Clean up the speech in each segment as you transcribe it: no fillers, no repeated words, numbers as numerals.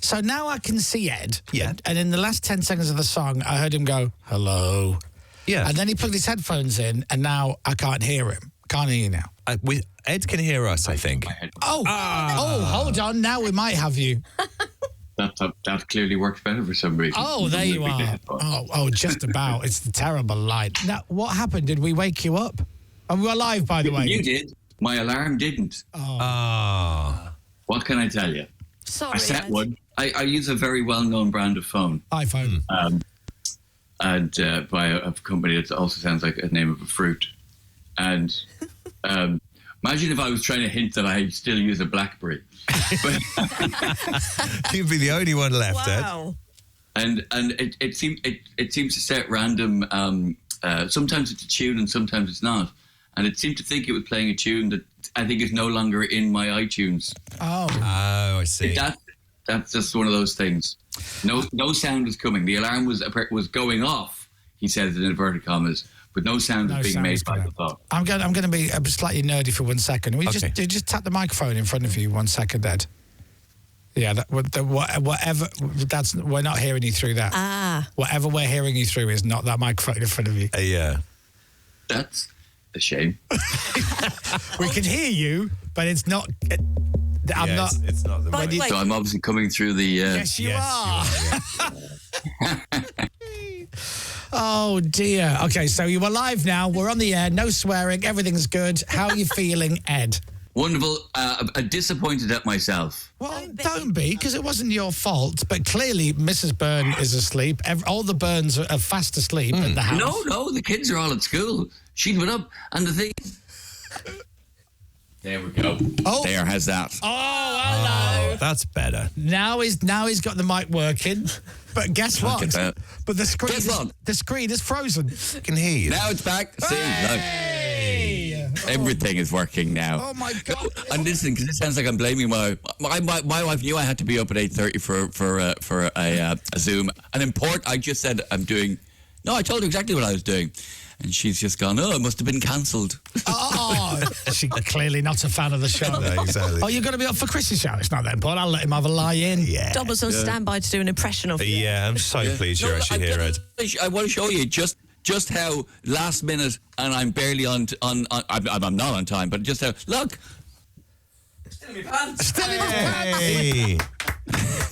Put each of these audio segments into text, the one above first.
So now I can see Ed. Yeah. And in the last 10 seconds of the song, I heard him go, hello. Yeah. And then he plugged his headphones in, and now I can't hear him. Can't hear you now. Ed can hear us, I think. Oh, hold on. Now we might have you. That clearly works better for some reason. Oh, there you are. Oh, just about. It's the terrible line. Now, what happened? Did we wake you up? And we were live, by the way. You did. My alarm didn't. Oh. What can I tell you? Sorry, I set one. I use a very well-known brand of phone. iPhone. And by a company that also sounds like a name of a fruit. And imagine if I was trying to hint that I still use a BlackBerry. You'd be the only one left, wow. Ed. And it seems to set random. Sometimes it's a tune and sometimes it's not. And it seemed to think it was playing a tune that I think is no longer in my iTunes. Oh, I see. That's just one of those things. No sound is coming. The alarm was going off. He says in inverted commas, but no sound is being made by the phone. I'm going to be slightly nerdy for 1 second. We just tap the microphone in front of you 1 second, Ed. Yeah, whatever. We're not hearing you through that. Whatever we're hearing you through is not that microphone in front of you. Yeah. That's a shame. We can hear you, but it's not. It's not the way. So I'm obviously coming through the. Yes, you are. Oh dear. Okay, so you are live now. We're on the air. No swearing. Everything's good. How are you feeling, Ed? Wonderful. Disappointed at myself. Well, don't be, because it wasn't your fault. But clearly, Mrs. Byrne is asleep. All the Byrnes are fast asleep at the house. No, the kids are all at school. She's went up, and the thing. There we go. Oh. There has that. Oh, hello. Oh, that's better. Now he's got the mic working. But guess what? But the screen is frozen. I can hear you. Now it's back. See, Hey! look. Everything is working now. Oh my God! And listen, because it sounds like I'm blaming my wife knew I had to be up at 8:30 for a Zoom. An import. I just said I'm doing. No, I told her exactly what I was doing, and she's just gone. Oh, it must have been cancelled. Oh, she's clearly not a fan of the show. No, exactly. Oh, you're going to be up for Chris's show? It's not that important. I'll let him have a lie in. Yeah. Dom was on standby to do an impression of you. Yeah, I'm so pleased you're actually here, Ed. I want to show you just how last minute, and I'm barely on. I'm not on time, but just how look. Still in my pants. Still in his pants.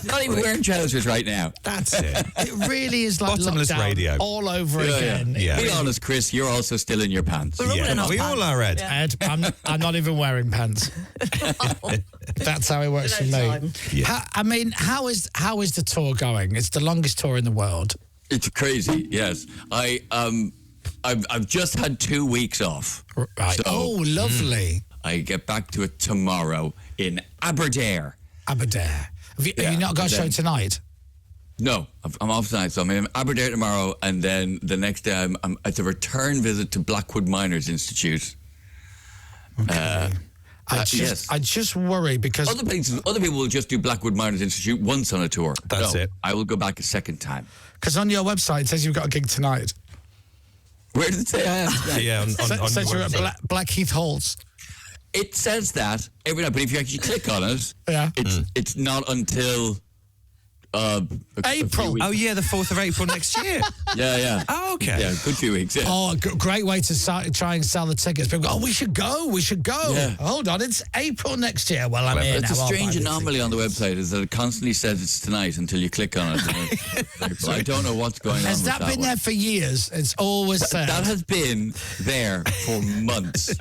Not even wearing trousers right now. That's it. It really is like Bottomless lockdown radio. all over again. Yeah. Be honest, Chris, you're also still in your pants. Yeah, we all are, Ed. Ed, I'm not even wearing pants. That's how it works for me. Yeah. How is the tour going? It's the longest tour in the world. It's crazy. Yes, I've just had 2 weeks off. Right. So, lovely. I get back to it tomorrow in Aberdare. Aberdare. Have you not got a show tonight? No, I'm off tonight, so I'm in Aberdare tomorrow, and then the next day it's a return visit to Blackwood Miners Institute. Okay. I just worry because other people will just do Blackwood Miners Institute once on a tour. That's it. I will go back a second time. Because on your website it says you've got a gig tonight. Where did it say I am? Yeah, on says your you're website. at Blackheath Halls. It says that every night, but if you actually click on it, it's not until April. Oh yeah, the 4th of April next year. Yeah. Oh, okay. Yeah, good few weeks. Yeah. Oh, great way to try and sell the tickets. People go, we should go. Yeah. Hold on, it's April next year. Well, I'm here now. It's a I'll strange buy the anomaly on the website is that it constantly says it's tonight until you click on it. So I don't know what's going on. Has that been there for years? It's always said. That has been there for months.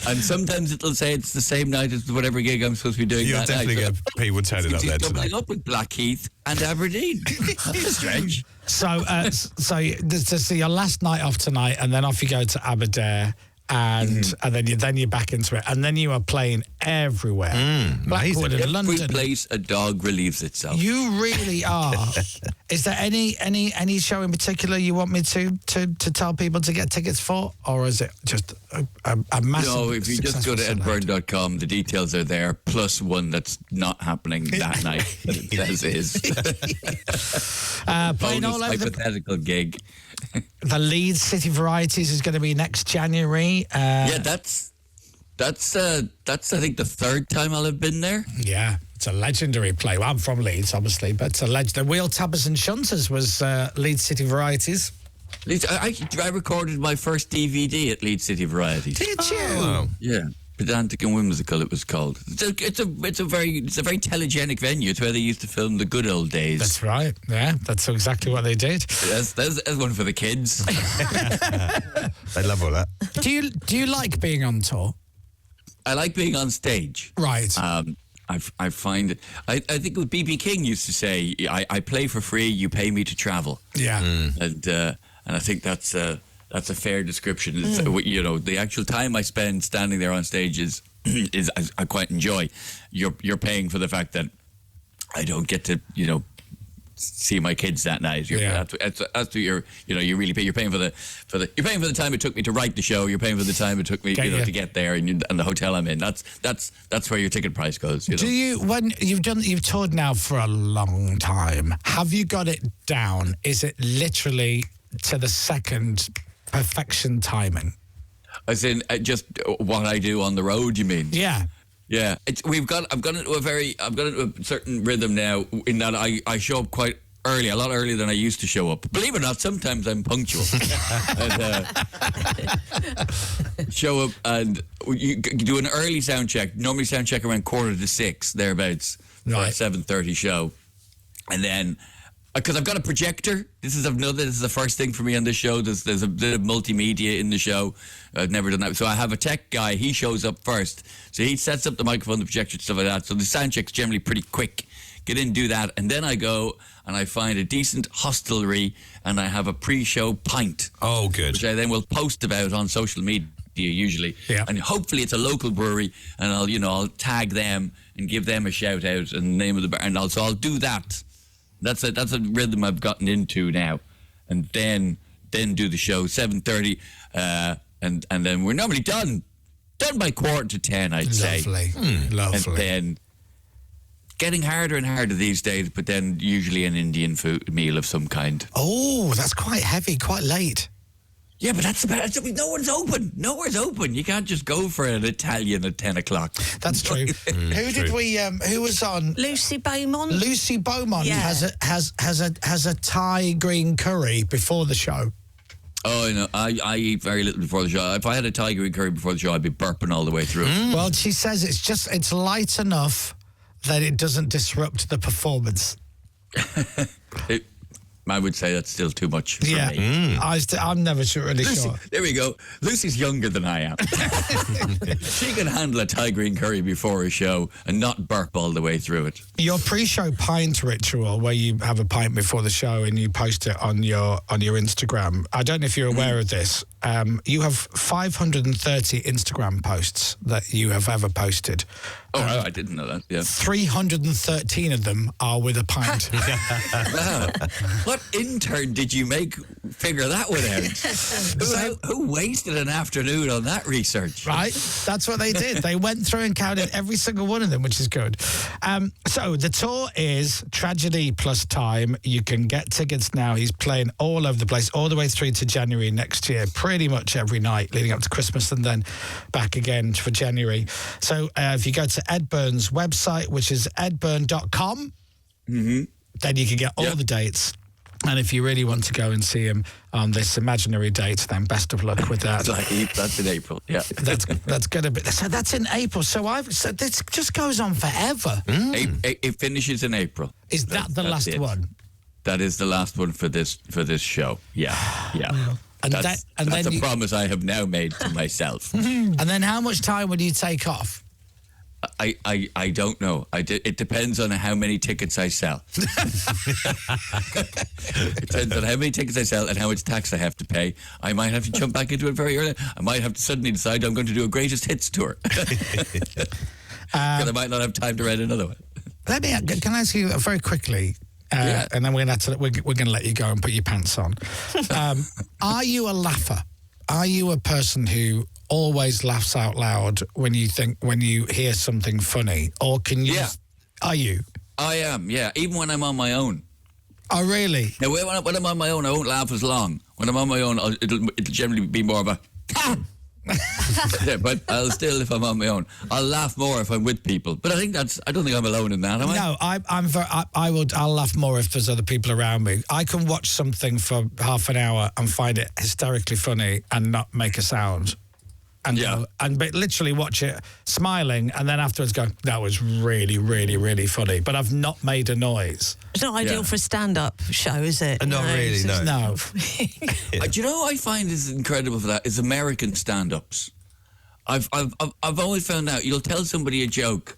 And sometimes it'll say it's the same night as whatever gig I'm supposed to be doing. You'll definitely get people turning up there tonight. Doubling up with Blackheath and Aberdeen. That's strange. So your last night off tonight, and then off you go to Aberdare, and then you're back into it, and then you are playing everywhere. Blackwood and London. Every place a dog relieves itself. You really are. Is there any show in particular you want me to tell people to get tickets for, or is it just a massive? No, if you just go to edbyrne.com, the details are there, plus one that's not happening that night. That it says is. Playing all over hypothetical gig. The Leeds City Varieties is going to be next January. Yeah, that's I think the third time I'll have been there. Yeah, It's a legendary play. Well, I'm from Leeds, obviously, but it's a legend. The Wheel Tappers and Shunters was Leeds City Varieties. I recorded my first DVD at Leeds City Varieties. Did you? Oh. Yeah. Pedantic and Whimsical, it was called. It's a very telegenic venue. It's where they used to film the good old days. That's right. Yeah, that's exactly what they did. There's one for the kids. They love all that. Do you like being on tour? I like being on stage. Right. I find I think what B.B. King used to say, I play for free, you pay me to travel. Yeah. And I think that's a fair description. It's, the actual time I spend standing there on stage is I quite enjoy. You're paying for the fact that I don't get to see my kids that night. That's what you're really paying. You're paying for the time it took me to write the show. You're paying for the time it took me to get there and the hotel I'm in. That's where your ticket price goes. Do you, when you've toured now for a long time, have you got it down? Is it literally to the second perfection timing? As in just what I do on the road, you mean? Yeah. Yeah, I've gone into a certain rhythm now in that I show up quite early, a lot earlier than I used to show up. Believe it or not, sometimes I'm punctual. Show up and you do an early sound check. Normally sound check around 5:45, thereabouts, for a 7:30 show. And then, because I've got a projector, this is the first thing for me on this show. There's a bit of multimedia in the show. I've never done that. So I have a tech guy, he shows up first. So he sets up the microphone, the projector, stuff like that. So the sound check's generally pretty quick. Get in, do that, and then I go and I find a decent hostelry and I have a pre-show pint. Oh, good. Which I then will post about on social media usually. Yeah. And hopefully it's a local brewery and I'll tag them and give them a shout out and the name of the bar, and I'll do that. That's a rhythm I've gotten into now, and then do the show 7:30, and then we're normally done by 9:45, I'd say. Lovely. And then getting harder and harder these days, but then usually an Indian food meal of some kind. Oh, that's quite heavy, quite late. Yeah, but that's no one's open. Nowhere's open. You can't just go for an Italian at 10 o'clock. That's true. Who was on? Lucy Beaumont. Lucy Beaumont has a Thai green curry before the show. Oh, no, I eat very little before the show. If I had a Thai green curry before the show, I'd be burping all the way through. Well, she says it's light enough that it doesn't disrupt the performance. I would say that's still too much for me. I'm never really sure. There we go. Lucy's younger than I am. She can handle a Thai green curry before a show and not burp all the way through it. Your pre-show pint ritual, where you have a pint before the show and you post it on your Instagram. I don't know if you're aware of this. You have 530 Instagram posts that you have ever posted. Oh, I didn't know that. Yeah. 313 of them are with a pint. Wow. What intern did you figure that one out? Who wasted an afternoon on that research? Right? That's what they did. They went through and counted every single one of them, which is good. So the tour is Tragedy plus Time. You can get tickets now. He's playing all over the place, all the way through to January next year, pretty much every night leading up to Christmas and then back again for January. So if you go to Ed Byrne's website, which is edbyrne.com, then you can get all the dates. And if you really want to go and see him on this imaginary date, then best of luck with that. That's in April, yeah. That's going to be... So that's in April. So this just goes on forever. It finishes in April. Is that the last one? That is the last one for this show. Yeah. That's a promise I have now made to myself. And then how much time would you take off? I don't know. It depends on how many tickets I sell. It depends on how many tickets I sell and how much tax I have to pay. I might have to jump back into it very early. I might have to suddenly decide I'm going to do a greatest hits tour. Because I might not have time to write another one. Can I ask you very quickly? And then we're going to let you go and put your pants on. Are you a laugher? Are you a person who always laughs out loud when you hear something funny, or can you? Yeah. Are you? I am. Yeah. Even when I'm on my own. Oh, really? Now, when I'm on my own, I won't laugh as long. When I'm on my own, it'll generally be more of a Yeah, but I'll still, if I'm on my own, I'll laugh more if I'm with people. But I don't think I'm alone in that, am I? No, I'll laugh more if there's other people around me. I can watch something for half an hour and find it hysterically funny and not make a sound. And but literally watch it smiling, and then afterwards go, that was really, really, really funny. But I've not made a noise. It's not ideal for a stand-up show, is it? Not really, no. No. Do you know what I find is incredible for that is American stand-ups. I've always found out you'll tell somebody a joke,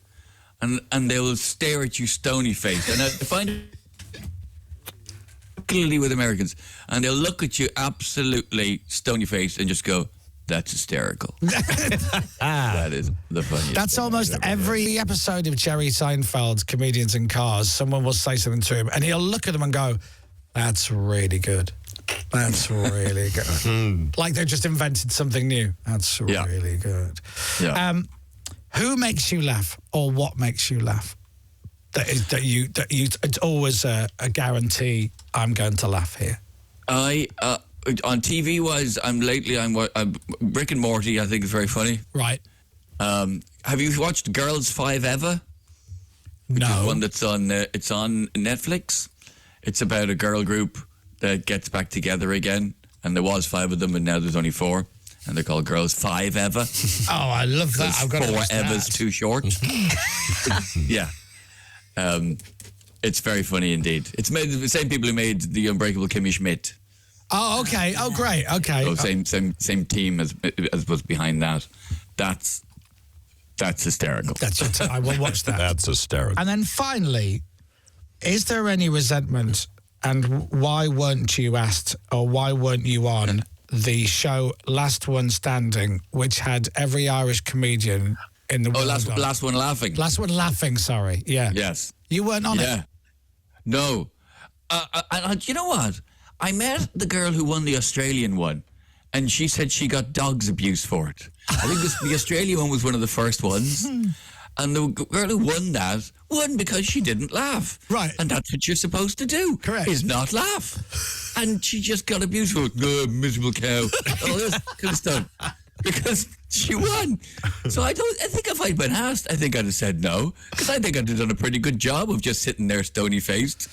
and they will stare at you stony-faced. And I find it particularly with Americans, and they'll look at you absolutely stony-faced and just go, that's hysterical. That is the funniest. That's almost every episode of Jerry Seinfeld's Comedians in Cars. Someone will say something to him, and he'll look at them and go, that's really good. That's really good. Like they've just invented something new. That's really good. Yeah. Who makes you laugh, or what makes you laugh? It's always a guarantee. I'm going to laugh here. On TV wise, I'm Rick and Morty. I think is very funny. Right. Have you watched Girls 5 Ever? No. Which is one that's on. It's on Netflix. It's about a girl group that gets back together again, and there was 5 of them, and now there's only 4, and they're called Girls 5 Ever. Oh, I love that. I've got 4 Evers too short. Yeah. It's very funny indeed. It's made the same people who made The Unbreakable Kimmy Schmidt. Oh, okay. Oh, great. Okay. So same team as was behind that. That's hysterical. That's it. I will watch that. That's hysterical. And then finally, is there any resentment, and why weren't you asked, or why weren't you on the show Last One Standing, which had every Irish comedian in the world? Last One Laughing. Last One Laughing, sorry. Yeah. Yes. You weren't on it? Yeah. No. You know what? I met the girl who won the Australian one, and she said she got dog's abuse for it. I think the Australian one was one of the first ones. And the girl who won that won because she didn't laugh. Right. And that's what you're supposed to do. Correct. Is not laugh. And she just got abused for it. Miserable cow. All this kind of stuff. Because she won. So I think if I'd been asked, I think I'd have said no. Because I think I'd have done a pretty good job of just sitting there stony-faced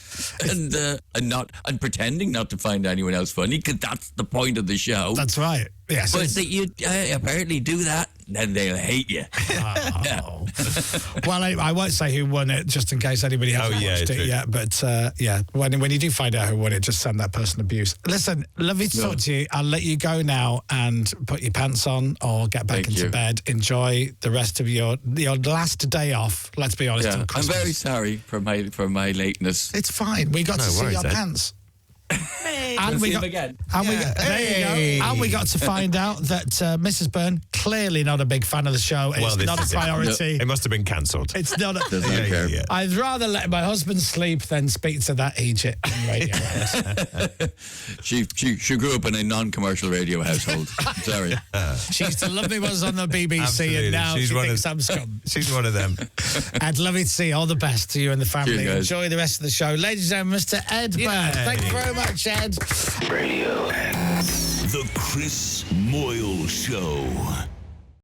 and pretending not to find anyone else funny, because that's the point of the show. That's right. Yes. But that you apparently do that, then they'll hate you. Oh. Well, I won't say who won it, just in case anybody hasn't watched it yet. But when you do find out who won it, just send that person abuse. Listen, lovely to talk to you. I'll let you go now and put your pants on or get back into bed. Enjoy the rest of your last day off. Let's be honest. Yeah. I'm very sorry for my lateness. It's fine. We got to see your pants. And we got to find out that Mrs. Byrne, clearly not a big fan of the show. It's not a priority. It must have been cancelled. It's not. Doesn't care. Yeah. I'd rather let my husband sleep than speak to that Egypt radio. She grew up in a non-commercial radio household. Sorry. She used to love me when I was on the BBC, Absolutely. and now she thinks I'm scum. She's one of them. I'd love you to see all the best to you and the family. Cheers, Enjoy the rest of the show. Ladies and gentlemen, Mr. Ed Byrne. Thank you very much, Ed. Radio. The Chris Moyles Show.